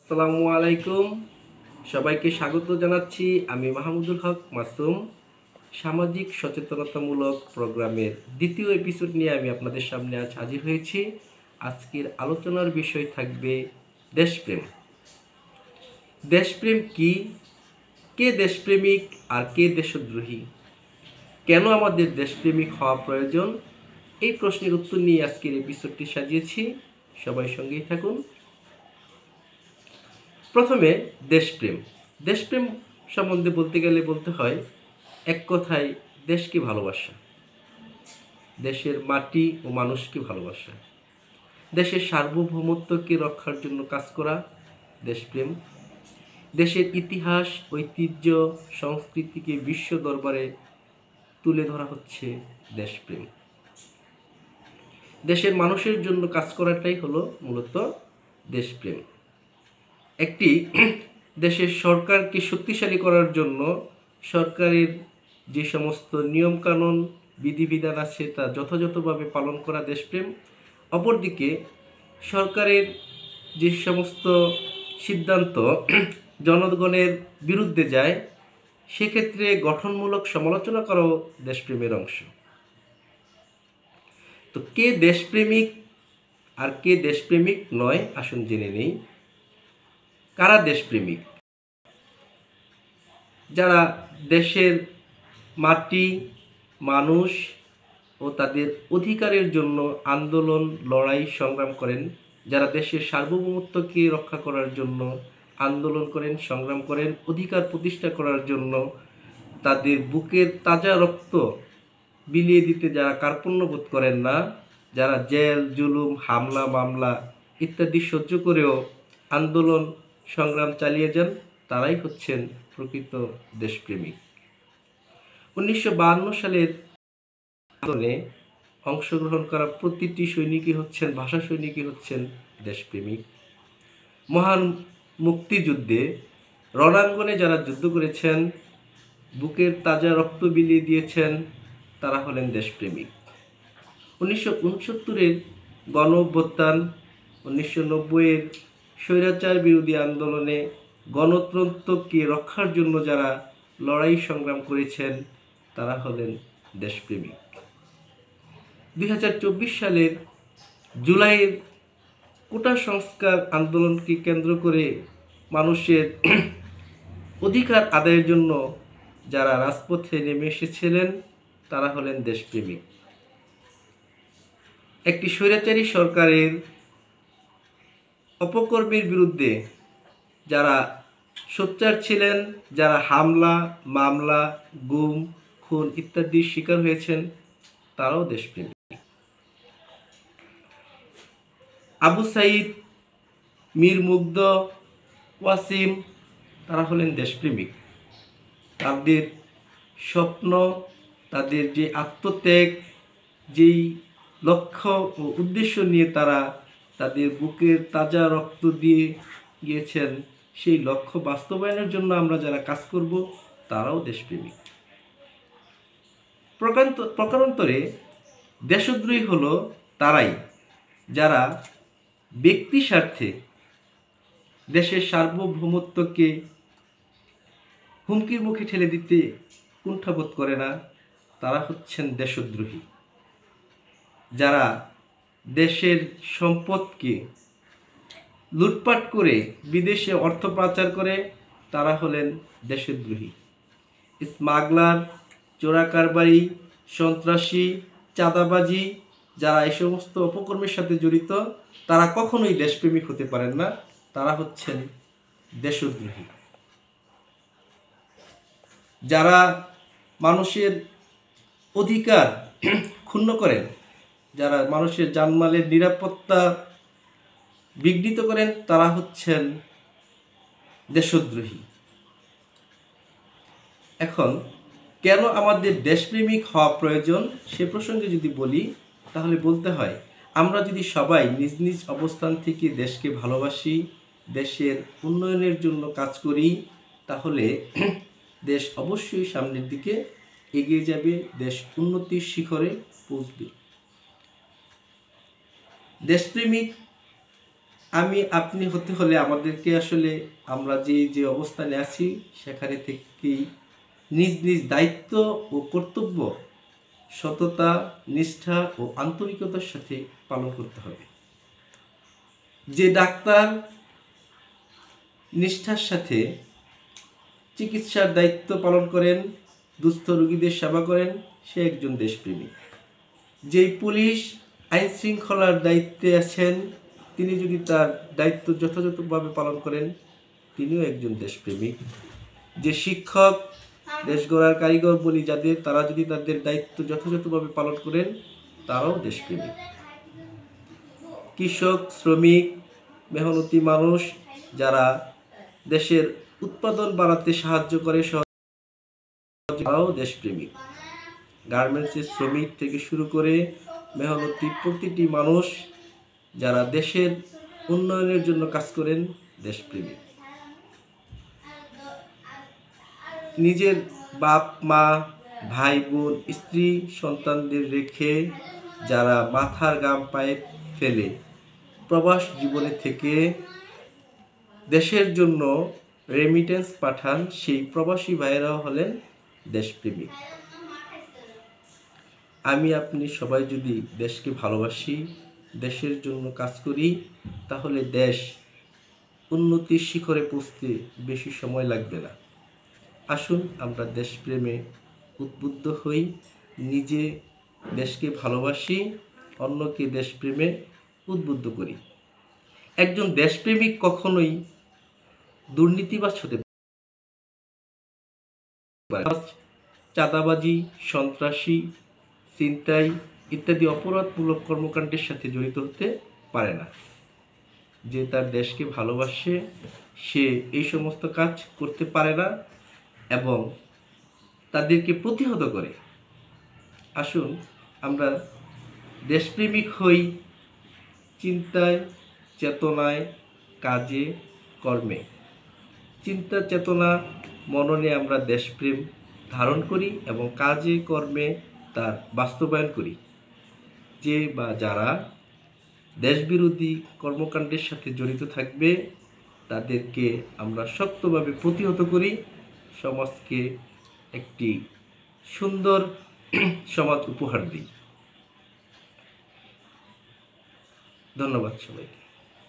আসসালামু আলাইকুম। সবাইকে স্বাগত জানাচ্ছি। আমি মাহমুদুল হক মাসুম। সামাজিক সচেতনতামূলক প্রোগ্রামের দ্বিতীয় এপিসোড নিয়ে আমি আপনাদের সামনে আজ হাজির হয়েছি। আজকের আলোচনার বিষয় থাকবে দেশপ্রেম। দেশপ্রেম কি? কে দেশপ্রেমিক আর কে দেশদ্রোহী? কেন আমাদের দেশপ্রেমিক হওয়া প্রয়োজন? এই প্রশ্নের উত্তর নিয়ে আজকের এপিসোডটি সাজিয়েছি। সবাই সঙ্গেই থাকুন। প্রথমে দেশপ্রেম। দেশপ্রেম সম্বন্ধে বলতে গেলে বলতে হয় এক কথায় দেশকে ভালোবাসা, দেশের মাটি ও মানুষকে ভালোবাসা, দেশের সার্বভৌমত্বকে রক্ষার জন্য কাজ করা দেশপ্রেম, দেশের ইতিহাস, ঐতিহ্য, সংস্কৃতিকে বিশ্ব দরবারে তুলে ধরা হচ্ছে দেশপ্রেম। দেশের মানুষের জন্য কাজ করাটাই হলো মূলত দেশপ্রেম। একটি দেশের সরকারকে শক্তিশালী করার জন্য সরকারের যে সমস্ত নিয়মকানুন বিধিবিধান আছে তা যথাযথভাবে পালন করা দেশপ্রেম। অপরদিকে সরকারের যে সমস্ত সিদ্ধান্ত জনগণের বিরুদ্ধে যায় সেক্ষেত্রে গঠনমূলক সমালোচনা করাও দেশপ্রেমের অংশ। তো কে দেশপ্রেমিক আর কে দেশপ্রেমিক নয় আসুন জেনে নেই। কারা দেশপ্রেমিক? যারা দেশের মাটি, মানুষ ও তাদের অধিকারের জন্য আন্দোলন, লড়াই, সংগ্রাম করেন, যারা দেশের সার্বভৌমত্বকে রক্ষা করার জন্য আন্দোলন করেন, সংগ্রাম করেন, অধিকার প্রতিষ্ঠা করার জন্য তাদের বুকের তাজা রক্ত বিলিয়ে দিতে যারা কার্পণ্য বোধ করেন না, যারা জেল, জুলুম, হামলা, মামলা ইত্যাদি সহ্য করেও আন্দোলন, সংগ্রাম চালিয়ে যান, তারাই হচ্ছেন প্রকৃত দেশপ্রেমিক। 1952 সালের আন্দোলনে অংশগ্রহণ করা প্রতিটি সৈনিকই হচ্ছেন, ভাষা সৈনিকই হচ্ছেন দেশপ্রেমিক। মহান মুক্তিযুদ্ধে রণাঙ্গনে যারা যুদ্ধ করেছেন, বুকের তাজা রক্ত বিলিয়ে দিয়েছেন, তারা হলেন দেশপ্রেমিক। 1969-এর গণ অভ্যুত্থান, 1990-এর স্বৈরাচার বিরোধী আন্দোলনে গণতন্ত্রকে রক্ষার জন্য যারা লড়াই সংগ্রাম করেছেন তারা হলেন দেশপ্রেমিক। 2024 সালের জুলাইয়ের কোটা সংস্কার আন্দোলনকে কেন্দ্র করে মানুষের অধিকার আদায়ের জন্য যারা রাজপথে নেমে এসেছিলেন তারা হলেন দেশপ্রেমিক। একটি স্বৈরাচারী সরকারের অপকর্মের বিরুদ্ধে যারা সোচ্চার ছিলেন, যারা হামলা, মামলা, গুম, খুন ইত্যাদির শিকার হয়েছেন, তারাও দেশপ্রেমিক। আবু সাইদ, মীর মুগ্ধ, ওয়াসিম তারা হলেন দেশপ্রেমিক। তাদের স্বপ্ন, তাদের যে আত্মত্যাগ, যেই লক্ষ্য ও উদ্দেশ্য নিয়ে তারা তাদের বুকের তাজা রক্ত দিয়ে গিয়েছেন, সেই লক্ষ্য বাস্তবায়নের জন্য আমরা যারা কাজ করব তারাও দেশপ্রেমিক। প্রকারান্তরে দেশদ্রোহী হলো তারাই যারা ব্যক্তি স্বার্থে দেশের সার্বভৌমত্বকে হুমকির মুখে ঠেলে দিতে কুণ্ঠাবোধ করে না, তারা হচ্ছেন দেশদ্রোহী। যারা দেশের সম্পদকে লুটপাট করে বিদেশে অর্থ পাচার করে তারা হলেন দেশদ্রোহী। স্মাগলার, চোরাকারবারি, সন্ত্রাসী, চাঁদাবাজি যারা এই সমস্ত অপকর্মের সাথে জড়িত তারা কখনোই দেশপ্রেমিক হতে পারেন না, তারা হচ্ছেন দেশদ্রোহী। যারা মানুষের অধিকার ক্ষুণ্ণ করেন, যারা মানুষের জানমালের নিরাপত্তা বিঘ্নিত করেন, তারা হচ্ছেন দেশদ্রোহী। এখন কেন আমাদের দেশপ্রেমিক হওয়া প্রয়োজন সে প্রসঙ্গে যদি বলি তাহলে বলতে হয়, আমরা যদি সবাই নিজ নিজ অবস্থান থেকে দেশকে ভালোবাসি, দেশের উন্নয়নের জন্য কাজ করি, তাহলে দেশ অবশ্যই সামনের দিকে এগিয়ে যাবে, দেশ উন্নতির শিখরে পৌঁছবে। দেশপ্রেমিক আমি আপনি হতে হলে আমাদেরকে আসলে আমরা যে অবস্থানে আছি সেখানে থেকেই নিজ নিজ দায়িত্ব ও কর্তব্য সততা, নিষ্ঠা ও আন্তরিকতার সাথে পালন করতে হবে। যে ডাক্তার নিষ্ঠার সাথে চিকিৎসার দায়িত্ব পালন করেন, দুস্থ রোগীদের সেবা করেন, সে একজন দেশপ্রেমিক। যেই পুলিশ আইন শৃঙ্খলার দায়িত্বে আছেন, তিনি যদি তার দায়িত্ব যথাযথভাবে পালন করেন, তিনিও একজন দেশপ্রেমিক। যে শিক্ষক, দেশ গড়ার কারিগর বলি যাদের, তারা যদি তাদের দায়িত্ব যথাযথভাবে পালন করেন, তারাও দেশপ্রেমিক। কৃষক, শ্রমিক, মেহনতি মানুষ যারা দেশের উৎপাদন বাড়াতে সাহায্য করে, তারাও দেশপ্রেমিক। গার্মেন্টসের শ্রমিক থেকে শুরু করে মেহনতি প্রতিটি মানুষ যারা দেশের উন্নয়নের জন্য কাজ করেন, দেশপ্রেমিক। নিজের বাপ মা, ভাই বোন, স্ত্রী সন্তানদের রেখে যারা মাথার ঘাম পায়ে ফেলে প্রবাস জীবনে থেকে দেশের জন্য রেমিটেন্স পাঠান, সেই প্রবাসী ভাইয়েরাও হলেন দেশপ্রেমিক। আমি আপনি সবাই যদি দেশকে ভালোবাসি, দেশের জন্য কাজ করি, তাহলে দেশ উন্নতির শিখরে পৌঁছতে বেশি সময় লাগবে না। আসুন আমরা দেশপ্রেমে উদ্বুদ্ধ হই, নিজে দেশকে ভালোবাসি, অন্যকে দেশপ্রেমে উদ্বুদ্ধ করি। একজন দেশপ্রেমিক কখনোই দুর্নীতিবাজ হতে পারে না। চাঁদাবাজি, সন্ত্রাসী, ছিনতাই ইত্যাদি অপরাধমূলক কর্মকাণ্ডের সাথে জড়িত হতে পারে না। যে তার দেশকে ভালোবাসে সে এই সমস্ত কাজ করতে পারে না এবং তাদেরকে প্রতিহত করে। আসুন আমরা দেশপ্রেমিক হই, চিন্তায়, চেতনায়, কাজে, কর্মে। চিন্তা চেতনা মননে আমরা দেশপ্রেম ধারণ করি এবং কাজে কর্মে তার বাস্তবায়ন করি। যে বা যারা দেশবিরোধী কর্মকাণ্ডের সাথে জড়িত থাকবে, তাদেরকে আমরা শক্তভাবে প্রতিহত করি, সমাজকে একটি সুন্দর সমাজ উপহার দিই। ধন্যবাদ সবাইকে।